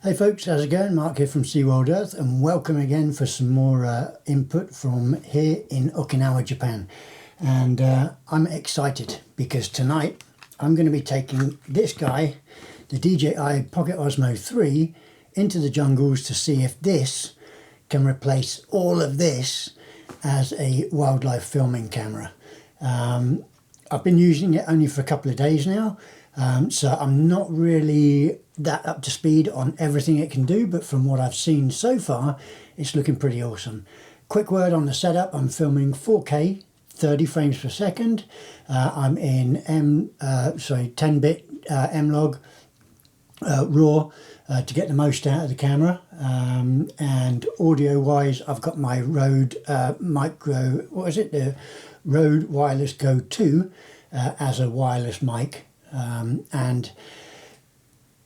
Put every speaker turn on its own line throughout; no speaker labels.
Hey folks, how's it going? Mark here from SeaWorld Earth, and welcome again for some more input from here in Okinawa, Japan. And I'm excited because tonight I'm going to be taking this guy, the DJI Pocket Osmo 3, into the jungles to see if this can replace all of this as a wildlife filming camera. I've been using it only for a couple of days now, so I'm not really that up to speed on everything it can do, but from what I've seen so far, it's looking pretty awesome. Quick word on the setup: I'm filming 4K, 30 frames per second. I'm in 10-bit M-Log RAW to get the most out of the camera, and audio-wise, I've got my Rode the Rode Wireless Go 2 as a wireless mic, and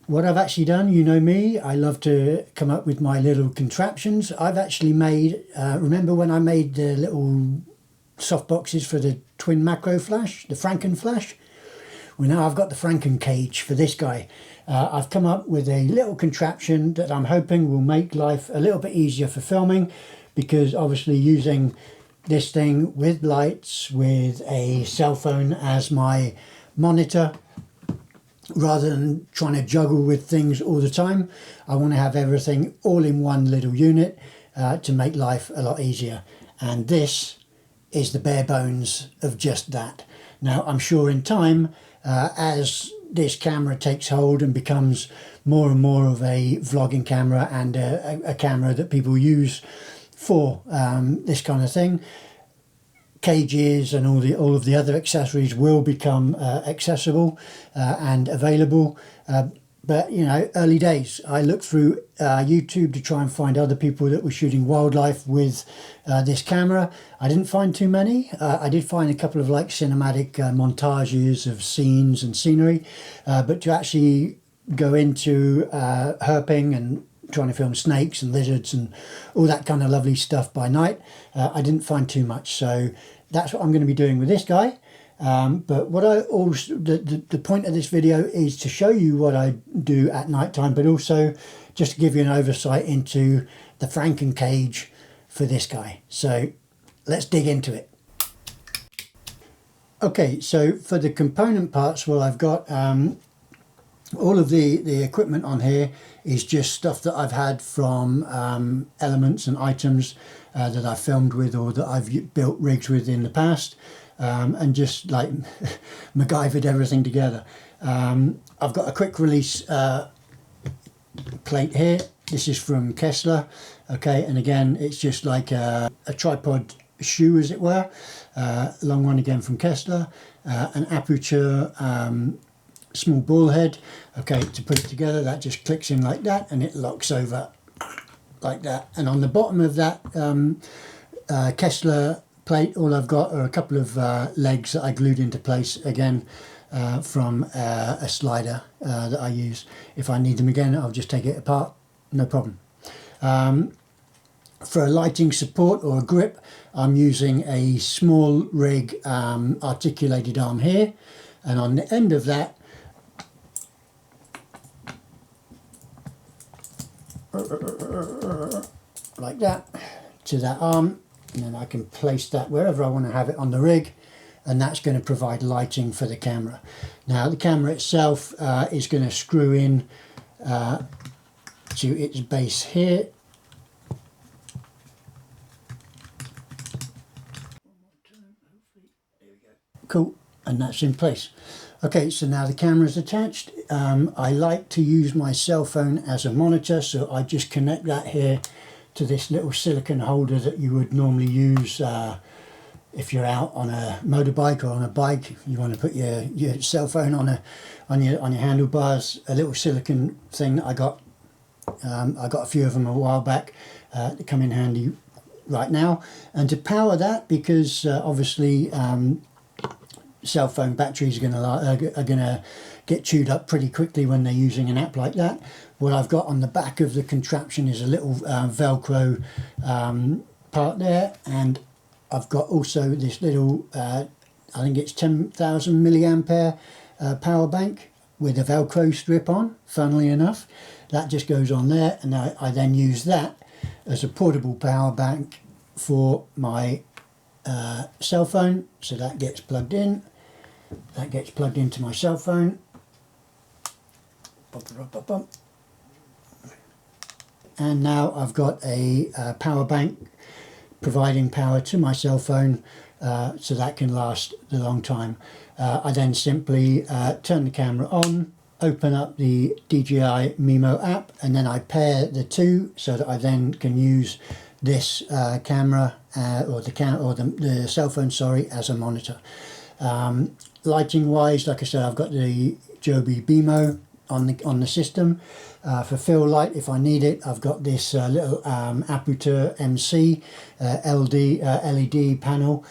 what I've actually done, you know me, I love to come up with my little contraptions. I've actually made, remember when I made the little soft boxes for the twin macro flash, the Franken flash? Well, now I've got the Franken cage for this guy. I've come up with a little contraption that I'm hoping will make life a little bit easier for filming, because obviously using this thing with lights, with a cell phone as my monitor, rather than trying to juggle with things all the time, I want to have everything all in one little unit to make life a lot easier. And this is the bare bones of just that. Now, I'm sure in time, as this camera takes hold and becomes more and more of a vlogging camera and a camera that people use for this kind of thing, cages and all of the other accessories will become accessible and available. But you know, early days, I looked through YouTube to try and find other people that were shooting wildlife with this camera. I didn't find too many. I did find a couple of like cinematic montages of scenes and scenery, but to actually go into herping and trying to film snakes and lizards and all that kind of lovely stuff by night, I didn't find too much. So that's what I'm going to be doing with this guy. But what I also, the point of this video is to show you what I do at night time, but also just to give you an oversight into the Franken cage for this guy. So let's dig into it. Okay, so for the component parts, well, I've got all of the equipment on here is just stuff that I've had from elements and items that I've filmed with, or that I've built rigs with in the past, and just like MacGyvered everything together. I've got a quick release plate here. This is from Kessler, okay, and again it's just like a tripod shoe, as it were. Long one again from Kessler, an aperture small ball head, okay, to put it together. That just clicks in like that and it locks over like that. And on the bottom of that Kessler plate, all I've got are a couple of legs that I glued into place again from a slider that I use. If I need them again, I'll just take it apart, no problem. For a lighting support or a grip, I'm using a small rig articulated arm here, and on the end of that, like that, to that arm, and then I can place that wherever I want to have it on the rig, and that's going to provide lighting for the camera. Now the camera itself is going to screw in to its base here. Cool, and that's in place. Okay, so now the camera's attached. I like to use my cell phone as a monitor, so I just connect that here to this little silicone holder that you would normally use if you're out on a motorbike or on a bike. You want to put your cell phone on your handlebars. A little silicone thing that I got a few of them a while back that come in handy right now. And to power that, because obviously cell phone batteries are gonna get chewed up pretty quickly when they're using an app like that. What I've got on the back of the contraption is a little Velcro part there, and I've got also this little I think it's 10,000 milliampere power bank with a Velcro strip on, funnily enough. That just goes on there, and I then use that as a portable power bank for my cell phone. So that gets plugged in. That gets plugged into my cell phone. And now I've got a power bank providing power to my cell phone, so that can last a long time. I then simply turn the camera on, open up the DJI Mimo app, and then I pair the two so that I then can use this camera or the cell phone, sorry, as a monitor. Lighting wise, like I said, I've got the Joby Bimo on the system. For fill light, if I need it, I've got this little Aputure MC LED panel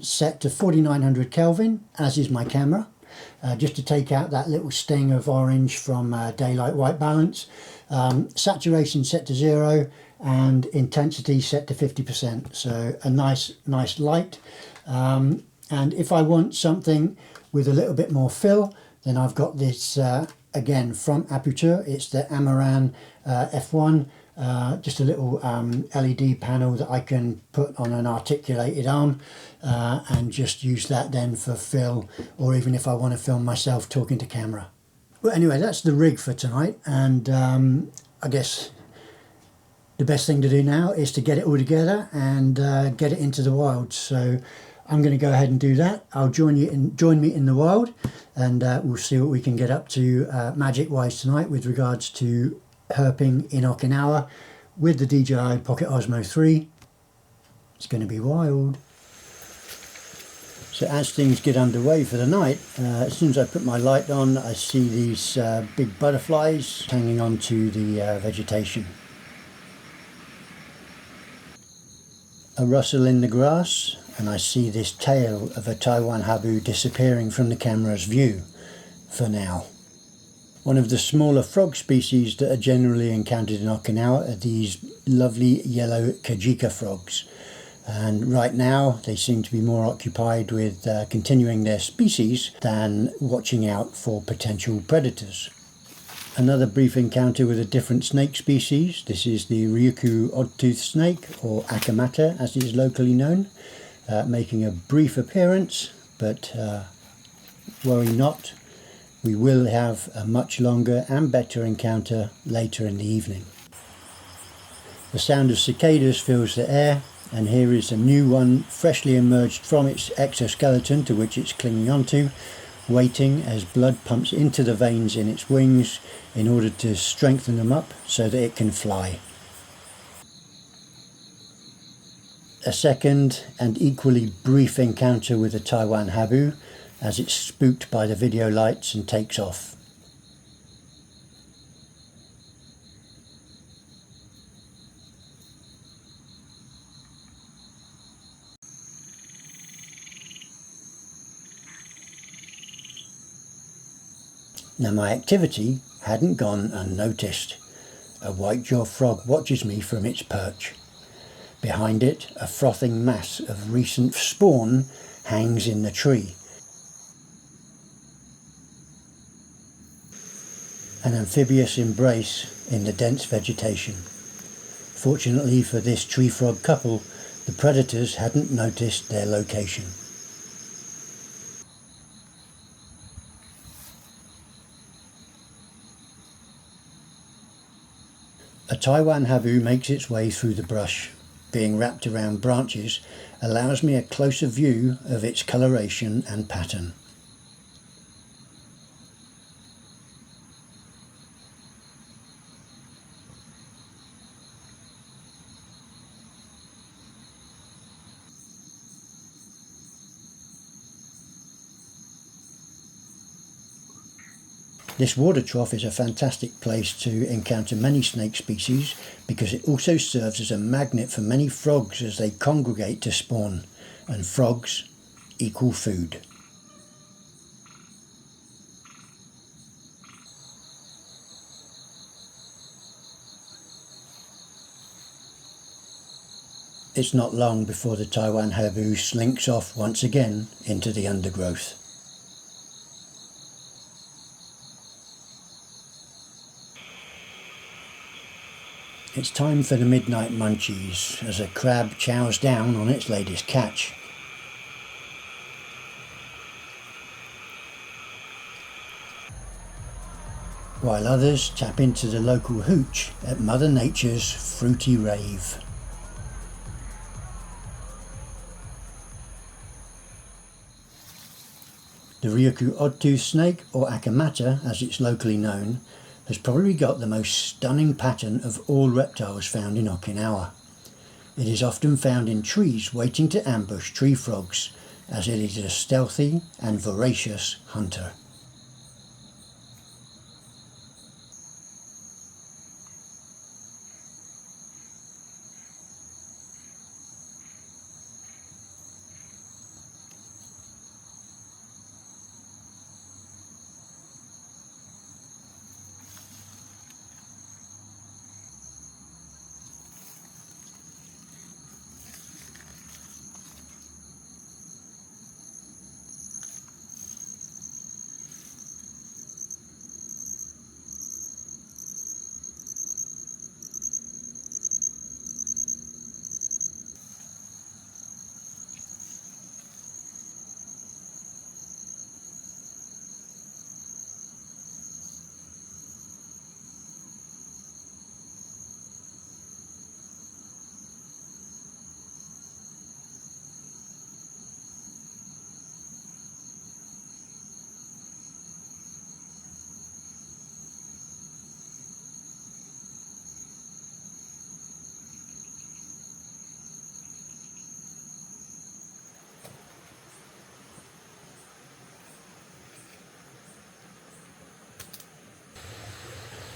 set to 4900 Kelvin, as is my camera, just to take out that little sting of orange from daylight white balance. Saturation set to 0 and intensity set to 50%, so a nice light. And if I want something with a little bit more fill, then I've got this again from Aputure. It's the Amorous F1, just a little LED panel that I can put on an articulated arm and just use that then for fill, or even if I want to film myself talking to camera. Well, anyway, that's the rig for tonight, and I guess the best thing to do now is to get it all together and get it into the wild. So I'm going to go ahead and do that. I'll join me in the wild, and we'll see what we can get up to magic wise tonight with regards to herping in Okinawa with the DJI Pocket Osmo 3. It's going to be wild. So as things get underway for the night, as soon as I put my light on, I see these big butterflies hanging onto the vegetation. A rustle in the grass, and I see this tail of a Taiwan habu disappearing from the camera's view for now. One of the smaller frog species that are generally encountered in Okinawa are these lovely yellow kajika frogs, and right now they seem to be more occupied with continuing their species than watching out for potential predators. Another brief encounter with a different snake species. This is the Ryukyu oddtooth snake, or Akamata as it is locally known, making a brief appearance, but worry not, we will have a much longer and better encounter later in the evening. The sound of cicadas fills the air, and here is a new one freshly emerged from its exoskeleton to which it's clinging onto, waiting as blood pumps into the veins in its wings in order to strengthen them up so that it can fly. A second and equally brief encounter with a Taiwan habu as it's spooked by the video lights and takes off. Now my activity hadn't gone unnoticed. A white-jaw frog watches me from its perch. Behind it, a frothing mass of recent spawn hangs in the tree. An amphibious embrace in the dense vegetation. Fortunately for this tree frog couple, the predators hadn't noticed their location. A Taiwan habu makes its way through the brush. Being wrapped around branches allows me a closer view of its coloration and pattern. This water trough is a fantastic place to encounter many snake species because it also serves as a magnet for many frogs as they congregate to spawn, and frogs equal food. It's not long before the Taiwan habu slinks off once again into the undergrowth. It's time for the midnight munchies as a crab chows down on its latest catch. While others tap into the local hooch at Mother Nature's fruity rave. The Ryukyu oddtooth snake, or akamata as it's locally known, has probably got the most stunning pattern of all reptiles found in Okinawa. It is often found in trees waiting to ambush tree frogs, as it is a stealthy and voracious hunter.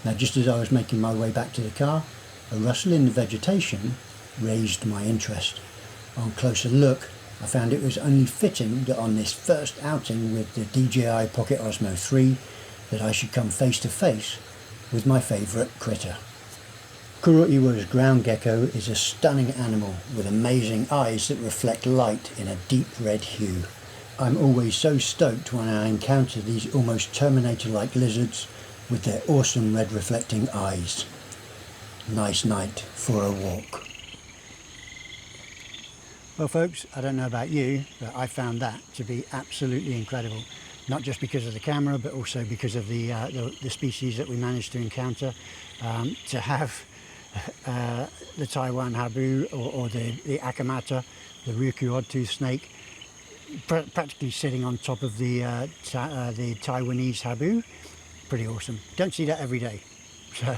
Now, just as I was making my way back to the car, a rustle in the vegetation raised my interest. On closer look, I found it was only fitting that on this first outing with the DJI Pocket Osmo 3 that I should come face to face with my favourite critter. Kuroiwa's ground gecko is a stunning animal with amazing eyes that reflect light in a deep red hue. I'm always so stoked when I encounter these almost Terminator-like lizards with their awesome red reflecting eyes. Nice night for a walk. Well folks, I don't know about you, but I found that to be absolutely incredible. Not just because of the camera, but also because of the species that we managed to encounter. To have the Taiwan habu or the akamata, the Ryukyu oddtooth snake, practically sitting on top of the Taiwanese habu. Pretty awesome. Don't see that every day, so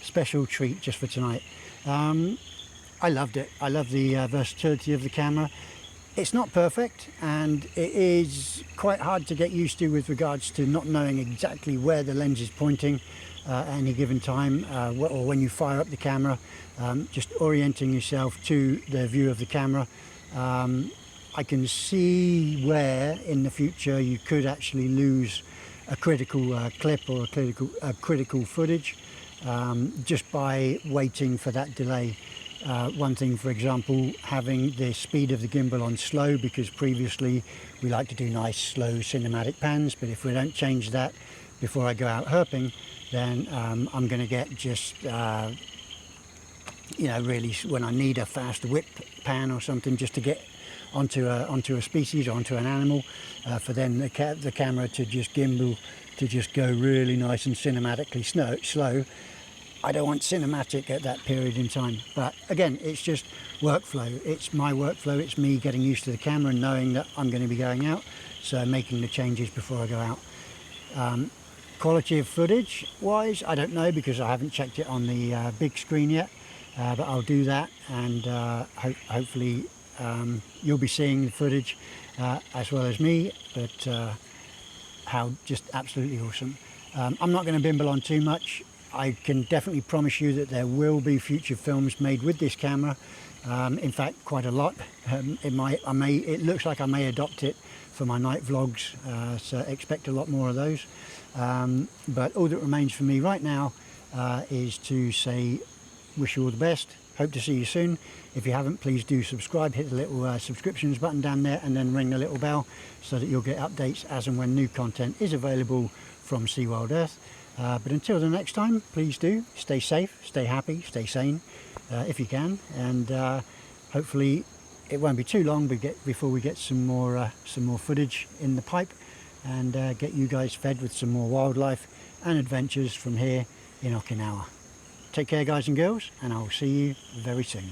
special treat just for tonight. I loved it. I love the versatility of the camera. It's not perfect, and it is quite hard to get used to with regards to not knowing exactly where the lens is pointing at any given time, or when you fire up the camera, just orienting yourself to the view of the camera. I can see where in the future you could actually lose a critical clip or a critical footage just by waiting for that delay. One thing, for example, having the speed of the gimbal on slow, because previously we like to do nice slow cinematic pans, but if we don't change that before I go out herping, then I'm going to get just really when I need a fast whip pan or something just to get onto a species or onto an animal, for then the camera to just gimbal to just go really nice and cinematically slow. I don't want cinematic at that period in time, but again, it's just workflow. It's my workflow. It's me getting used to the camera and knowing that I'm going to be going out, so making the changes before I go out. Quality of footage wise, I don't know, because I haven't checked it on the big screen yet, but I'll do that, and hopefully you'll be seeing the footage as well as me, but how just absolutely awesome. I'm not going to bimble on too much. I can definitely promise you that there will be future films made with this camera. In fact, quite a lot. It looks like I may adopt it for my night vlogs, so expect a lot more of those. But all that remains for me right now is to say, wish you all the best. Hope to see you soon. If you haven't, please do subscribe. Hit the little subscriptions button down there, and then ring the little bell so that you'll get updates as and when new content is available from SeaWild Earth. But until the next time, please do stay safe, stay happy, stay sane if you can, and hopefully it won't be too long before we get some more footage in the pipe, and get you guys fed with some more wildlife and adventures from here in Okinawa. Take care, guys and girls, and I'll see you very soon.